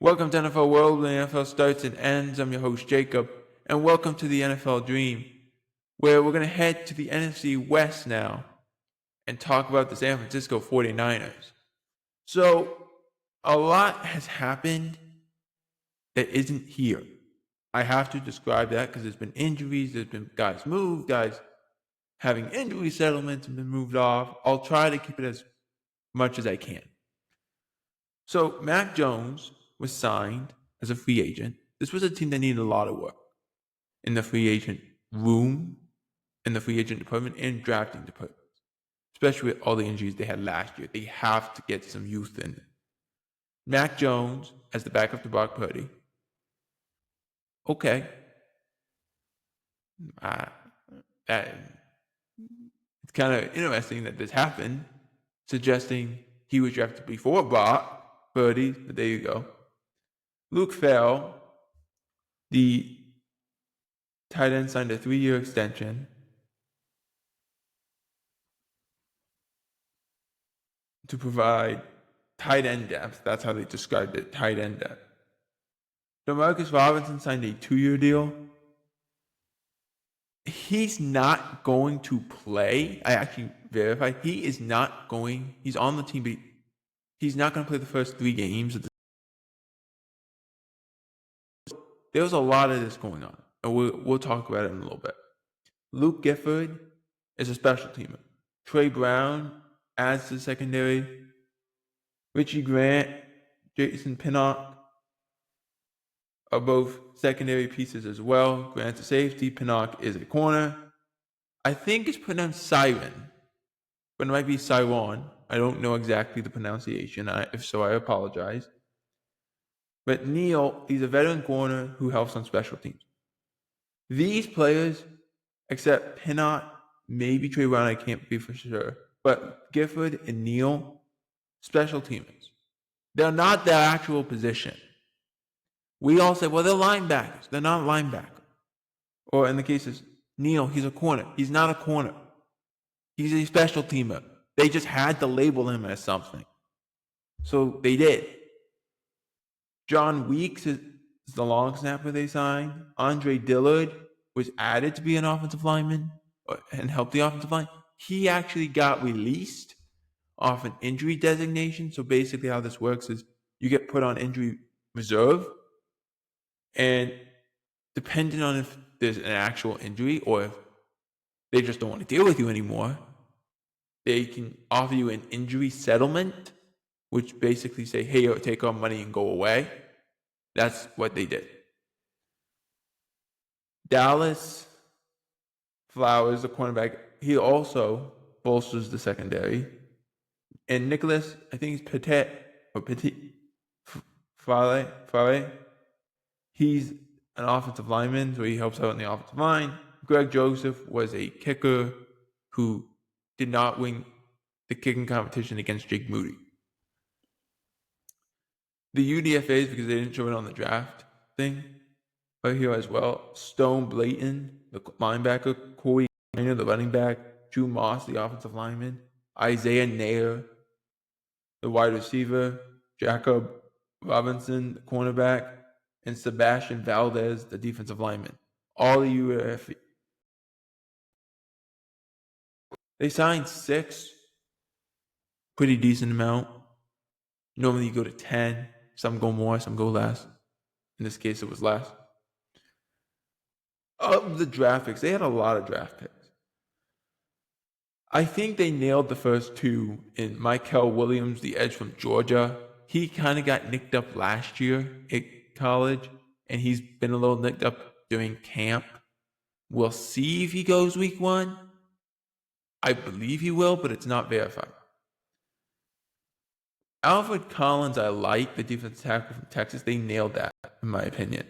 Welcome to NFL World, where the NFL starts and ends. I'm your host, Jacob, and welcome to the NFL Dream, where we're going to head to the NFC West now and talk about the San Francisco 49ers. So, a lot has happened that isn't here. I have to describe that because there's been injuries, there's been guys moved, guys having injury settlements and been moved off. I'll try to keep it as much as I can. So, Mac Jones was signed as a free agent. This was a team that needed a lot of work in the free agent room, in the free agent department, and drafting department, especially with all the injuries they had last year. They have to get some youth in. Mac Jones as the backup to Brock Purdy. Okay. It's kind of interesting that this happened, suggesting he was drafted before Brock Purdy, but there you go. Luke Farrell, the tight end, signed a 3-year extension to provide tight end depth. That's how they described it, tight end depth. Demarcus Robinson signed a 2-year deal. He's not going to play. I actually verified he is not going. He's on the team, but he's not going to play the first 3 games. There was a lot of this going on, and we'll talk about it in a little bit. Luke Gifford is a special teamer. Trey Brown adds to the secondary. Richie Grant, Jason Pinnock are both secondary pieces as well. Grant's a safety, Pinnock is a corner. I think it's pronounced Siren, but it might be Siron. I don't know exactly the pronunciation. If so, I apologize. But Neal, he's a veteran corner who helps on special teams. These players, except Pinnock, maybe Trey Brown, I can't be for sure, but Gifford and Neal, special teamers. They're not their actual position. We all say, well, they're linebackers. They're not linebackers. Or in the case of Neal, he's a corner. He's not a corner. He's a special teamer. They just had to label him as something. So they did. John Weeks is the long snapper they signed. Andre Dillard was added to be an offensive lineman and help the offensive line. He actually got released off an injury designation. So basically how this works is you get put on injury reserve, and depending on if there's an actual injury or if they just don't want to deal with you anymore, they can offer you an injury settlement, which basically say, hey, take our money and go away. That's what they did. Dallas Flowers, the cornerback, he also bolsters the secondary. And Nicholas, I think he's Petit Fale. He's an offensive lineman, so he helps out in the offensive line. Greg Joseph was a kicker who did not win the kicking competition against Jake Moody. The UDFAs, because they didn't show it on the draft thing, are here as well. Stone Blayton, the linebacker. Corey Minor, the running back. Drew Moss, the offensive lineman. Isaiah Nair, the wide receiver. Jacob Robinson, the cornerback. And Sebastian Valdez, the defensive lineman. All the UDFA. They signed 6. Pretty decent amount. Normally you go to 10. Some go more, some go less. In this case, it was less. Of the draft picks, they had a lot of draft picks. I think they nailed the first 2 in Michael Williams, the edge from Georgia. He kind of got nicked up last year at college, and he's been a little nicked up during camp. We'll see if he goes week 1. I believe he will, but it's not verified. Alfred Collins, I like, the defensive tackle from Texas. They nailed that, in my opinion.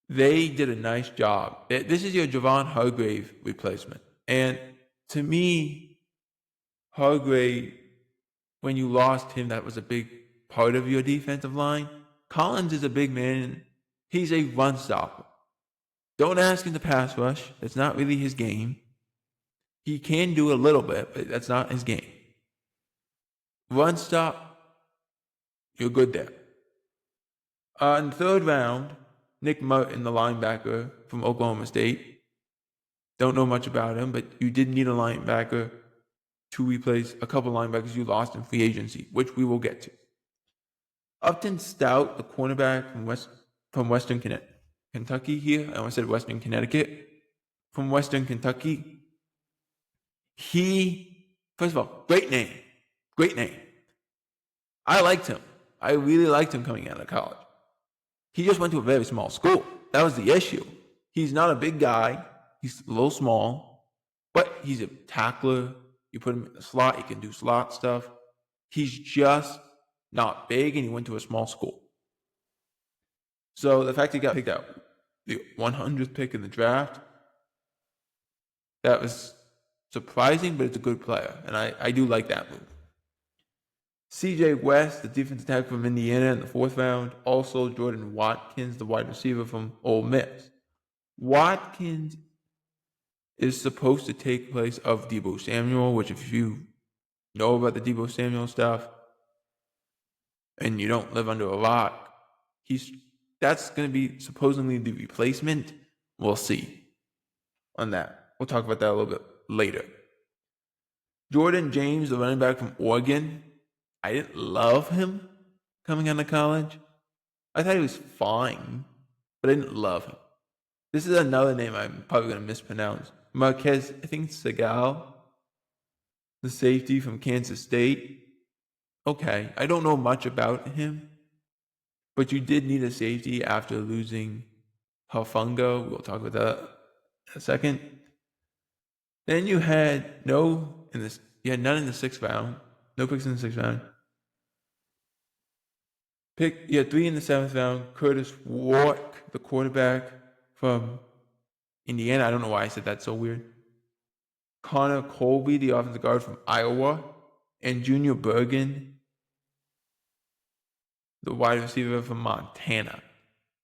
They did a nice job. This is your Javon Hargrave replacement. And to me, Hargrave, when you lost him, that was a big part of your defensive line. Collins is a big man. He's a run stopper. Don't ask him to pass rush. That's not really his game. He can do a little bit, but that's not his game. Run stop, you're good there. In the third round, Nick Martin, the linebacker from Oklahoma State. Don't know much about him, but you did need a linebacker to replace a couple linebackers you lost in free agency, which we will get to. Upton Stout, the cornerback from Western Kentucky here. I almost said Western Connecticut. From Western Kentucky. First of all, great name. Great name. I liked him. I really liked him coming out of college. He just went to a very small school. That was the issue. He's not a big guy. He's a little small, but he's a tackler. You put him in the slot, he can do slot stuff. He's just not big, and he went to a small school. So the fact he got picked out, the 100th pick in the draft, that was surprising, but it's a good player, and I do like that move. CJ West, the defensive tackle from Indiana in the 4th round. Also Jordan Watkins, the wide receiver from Ole Miss. Watkins is supposed to take place of Deebo Samuel, which if you know about the Deebo Samuel stuff and you don't live under a rock, that's going to be supposedly the replacement. We'll see on that. We'll talk about that a little bit later. Jordan James, the running back from Oregon. I didn't love him coming out of college. I thought he was fine, but I didn't love him. This is another name I'm probably going to mispronounce. Marquez, I think it's Segal, the safety from Kansas State. Okay, I don't know much about him, but you did need a safety after losing Hufanga. We'll talk about that in a second. Then you had none in the 6th round. No picks in the 6th round. You had 3 in the 7th round. Curtis Wark, the quarterback from Indiana. I don't know why I said that so weird. Connor Colby, the offensive guard from Iowa. And Junior Bergen, the wide receiver from Montana.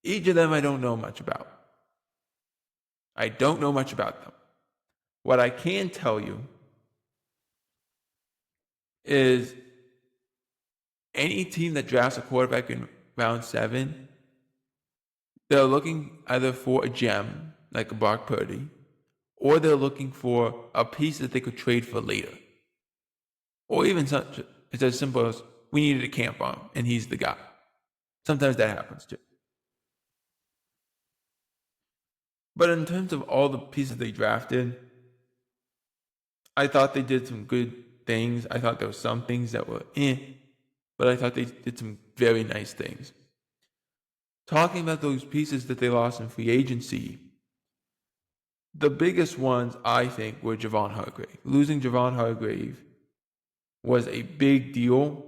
Each of them I don't know much about. I don't know much about them. What I can tell you is any team that drafts a quarterback in round 7, they're looking either for a gem, like a Brock Purdy, or they're looking for a piece that they could trade for later. Or even it's as simple as, we needed a camp on him, and he's the guy. Sometimes that happens too. But in terms of all the pieces they drafted, I thought they did some good things. I thought there were some things that were but I thought they did some very nice things. Talking about those pieces that they lost in free agency, the biggest ones, I think, were Javon Hargrave. Losing Javon Hargrave was a big deal.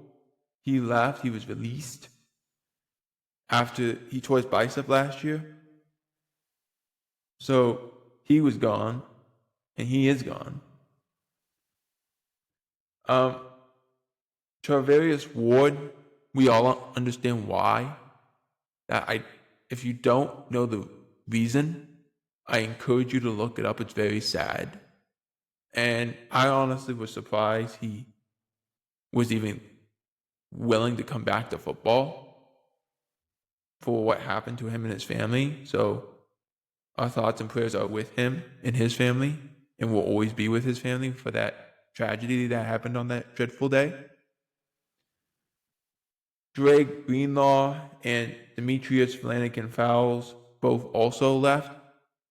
He left. He was released after he tore his bicep last year. So he was gone, and he is gone. Charvarius Ward, we all understand why. If you don't know the reason, I encourage you to look it up. It's very sad. And I honestly was surprised he was even willing to come back to football for what happened to him and his family. So our thoughts and prayers are with him and his family, and will always be with his family for that tragedy that happened on that dreadful day. Dre Greenlaw and Demetrius Flanagan-Fowles both also left.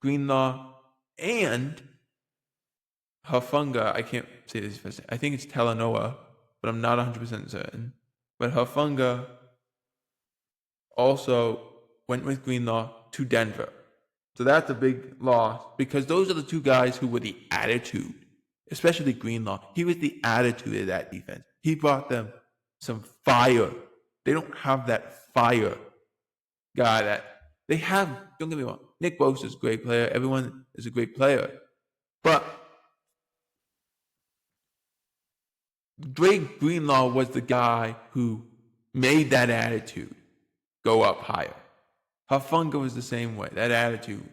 Greenlaw and Hufanga, I can't say this first. I think it's Talanoa, but I'm not 100% certain. But Hufanga also went with Greenlaw to Denver. So that's a big loss, because those are the two guys who were the attitude, especially Greenlaw. He was the attitude of that defense. He brought them some fire. They don't have that fire guy that they have. Don't get me wrong. Nick Bosa is a great player. Everyone is a great player. But Drake Greenlaw was the guy who made that attitude go up higher. Hufanga was the same way, that attitude.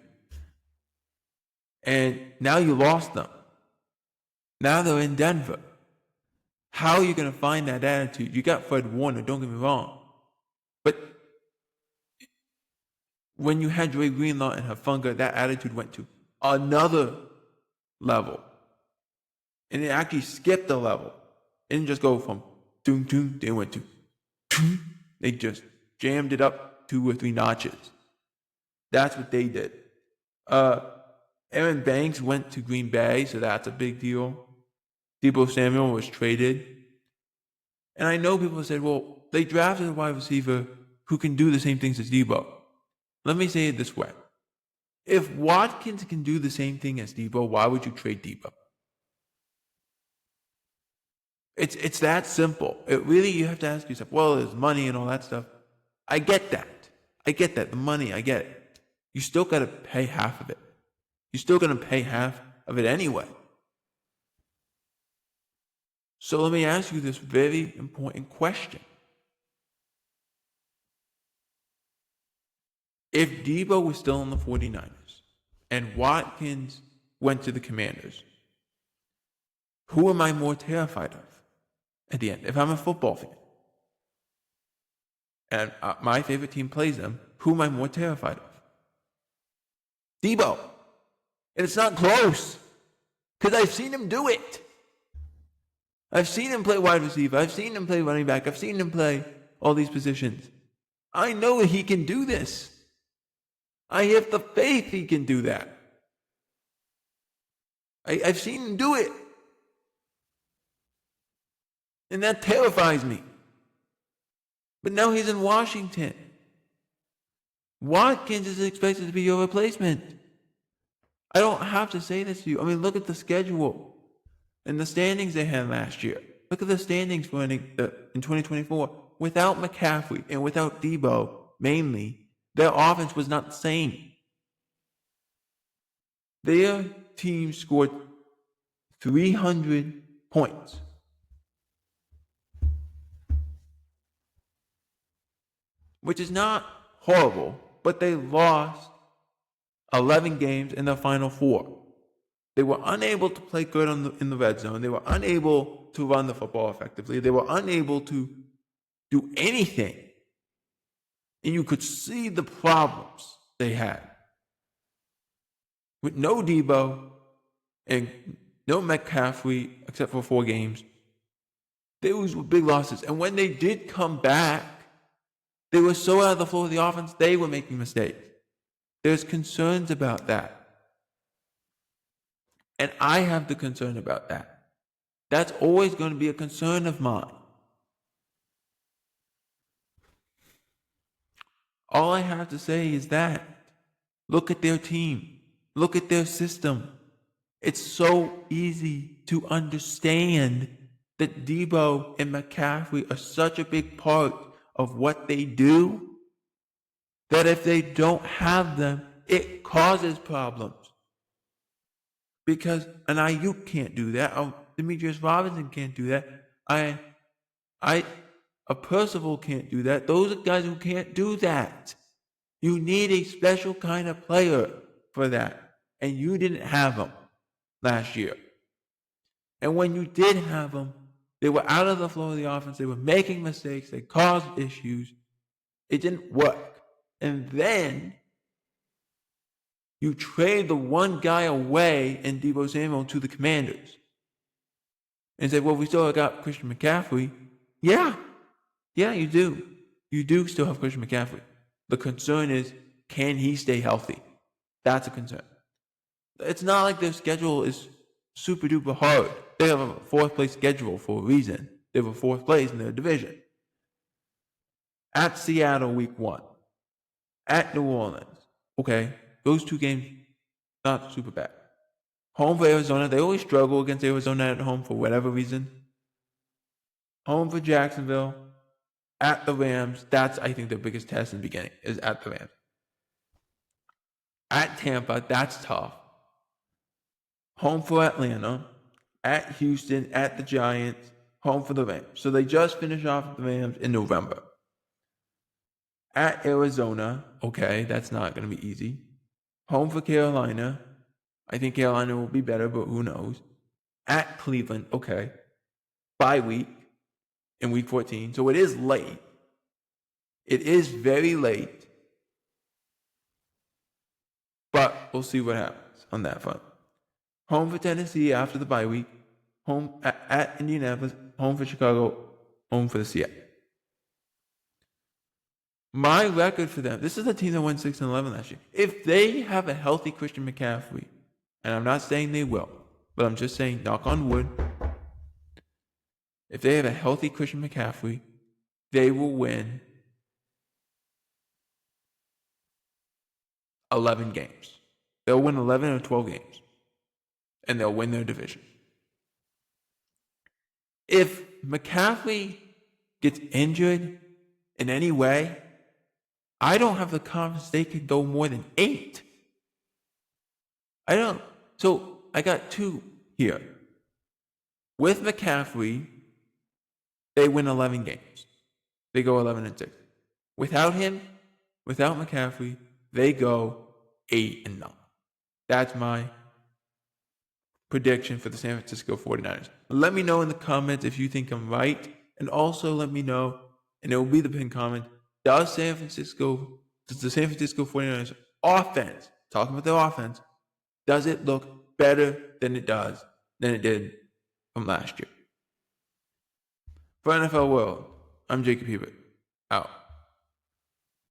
And now you lost them. Now they're in Denver. How are you going to find that attitude? You got Fred Warner, don't get me wrong. But when you had Dre Greenlaw and Hufanga, that attitude went to another level. And it actually skipped a level. It didn't just go from doom, doom, they went to doom. They just jammed it up 2 or 3 notches. That's what they did. Aaron Banks went to Green Bay, so that's a big deal. Deebo Samuel was traded. And I know people said, well, they drafted a wide receiver who can do the same things as Deebo. Let me say it this way. If Watkins can do the same thing as Deebo, why would you trade Deebo? It's that simple. It really, you have to ask yourself, well, there's money and all that stuff. I get that. The money, I get it. You still got to pay half of it. You're still going to pay half of it anyway. So let me ask you this very important question. If Deebo was still in the 49ers and Watkins went to the Commanders, who am I more terrified of at the end? If I'm a football fan and my favorite team plays them, who am I more terrified of? Deebo. And it's not close because I've seen him do it. I've seen him play wide receiver. I've seen him play running back. I've seen him play all these positions. I know he can do this. I have the faith he can do that. I've seen him do it. And that terrifies me. But now he's in Washington. Watkins is expected to be your replacement. I don't have to say this to you. I mean, look at the schedule and the standings they had last year. Look at the standings for in 2024. Without McCaffrey and without Deebo, mainly, their offense was not the same. Their team scored 300 points. Which is not horrible, but they lost 11 games in the final 4. They were unable to play good in the red zone. They were unable to run the football effectively. They were unable to do anything. And you could see the problems they had. With no Deebo and no McCaffrey, except for 4 games, those were big losses. And when they did come back, they were so out of the flow of the offense, they were making mistakes. There's concerns about that. And I have the concern about that. That's always going to be a concern of mine. All I have to say is that. Look at their team. Look at their system. It's so easy to understand that Deebo and McCaffrey are such a big part of what they do that if they don't have them, it causes problems. Because an Ayuk can't do that. Demetrius Robinson can't do that. A Percival can't do that. Those are guys who can't do that. You need a special kind of player for that. And you didn't have them last year. And when you did have them, they were out of the flow of the offense. They were making mistakes. They caused issues. It didn't work. And then you trade the one guy away in Deebo Samuel to the Commanders. And say, well, we still got Christian McCaffrey. Yeah, you do. You do still have Christian McCaffrey. The concern is, can he stay healthy? That's a concern. It's not like their schedule is super duper hard. They have a 4th place schedule for a reason. They have a 4th place in their division. At Seattle week 1. At New Orleans. Okay, those 2 games, not super bad. Home for Arizona. They always struggle against Arizona at home for whatever reason. Home for Jacksonville. At the Rams. That's, I think, their biggest test in the beginning, is at the Rams. At Tampa. That's tough. Home for Atlanta. At Houston. At the Giants. Home for the Rams. So they just finished off the Rams in November. At Arizona. Okay, that's not going to be easy. Home for Carolina. I think Carolina will be better, but who knows. At Cleveland. Okay. Bye week in week 14. So it is late. It is very late. we'll see what happens on that front. Home for Tennessee after the bye week. Home at Indianapolis. Home for Chicago. Home for the Seattle. My record for them, this is a team that went 6-11 last year. If they have a healthy Christian McCaffrey, and I'm not saying they will, but I'm just saying, knock on wood, if they have a healthy Christian McCaffrey, they will win 11 games. They'll win 11 or 12 games, and they'll win their division. If McCaffrey gets injured in any way, I don't have the confidence they could go more than 8. I don't. So I got 2 here. With McCaffrey, they win 11 games. They go 11-6. Without him, without McCaffrey, they go 8-9. That's my prediction for the San Francisco 49ers. Let me know in the comments if you think I'm right. And also let me know, and it will be the pinned comment, does the San Francisco 49ers offense, talking about their offense, does it look better than it did from last year? For NFL World, I'm Jacob Hebert. Out.